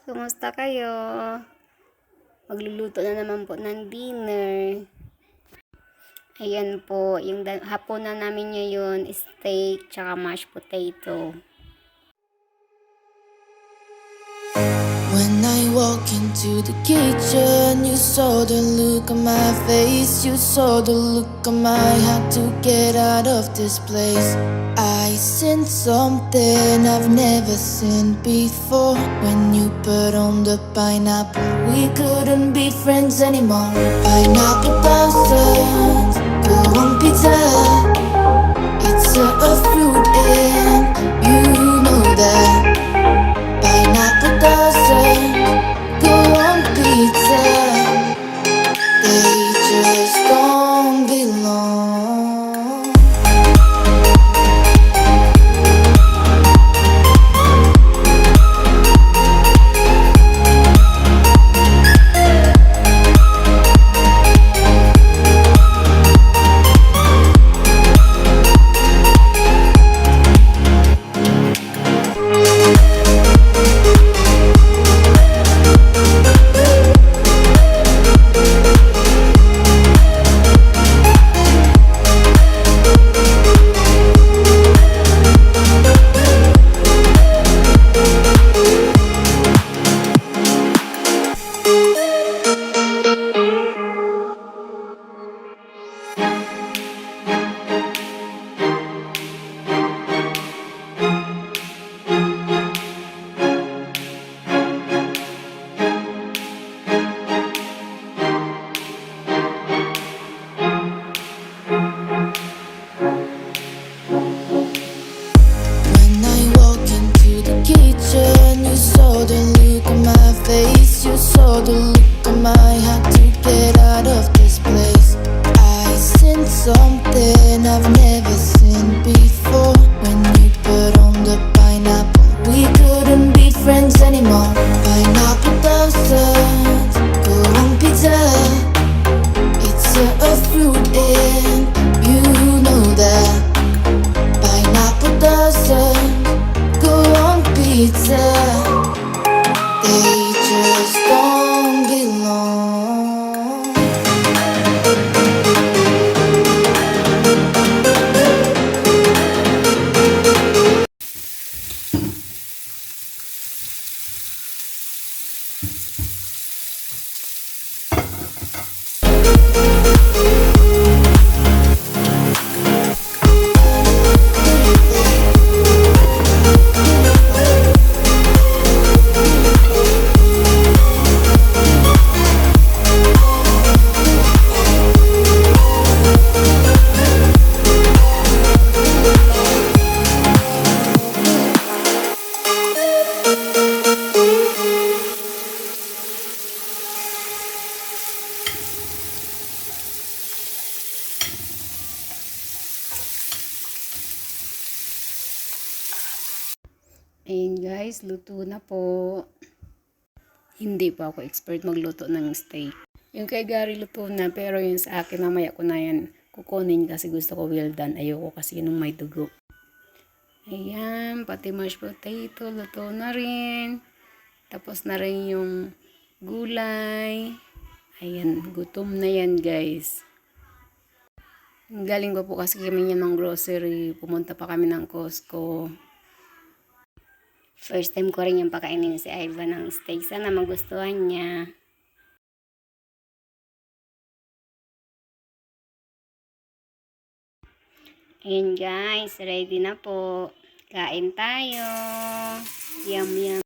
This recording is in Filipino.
Kumusta kayo? Magluluto na naman po ng dinner. Ayan po, yung hapunan namin ngayon, steak, tsaka mashed potato. When I walk into the kitchen, you saw the look on my face, you saw the look on my heart to get out of this place. I seen something I've never seen before. When you put on the pineapple, we couldn't be friends anymore. Pineapple thousands, go on pizza. It's a fruit and you know that. Pineapple doesn't go on pizza. They just don't belong. When I walk into the kitchen, you saw the look on my face, you saw the look on my heart to get out of this place. I seen something I've never seen before. When you put on the pineapple, we couldn't be friends anymore. Pineapple doesn't go on pizza. It's a fruit and you know that. Pineapple doesn't go on pizza. They just don't belong. Ayan guys, luto na po. Hindi pa ako expert magluto ng steak. Yung kay Gary luto na, pero yung sa akin mamaya ko na yan kukunin kasi gusto ko well done. Ayoko kasi nung may dugo. Ayan, pati mashed potato, luto na rin. Tapos na rin yung gulay. Ayan, gutom na yan guys. Galing ko po kasi kami niya ng grocery. Pumunta pa kami ng Costco. First time ko rin yung pakainin si Ivan ng steak. Sana magustuhan niya. Ayan guys, ready na po. Kain tayo. Yum yum.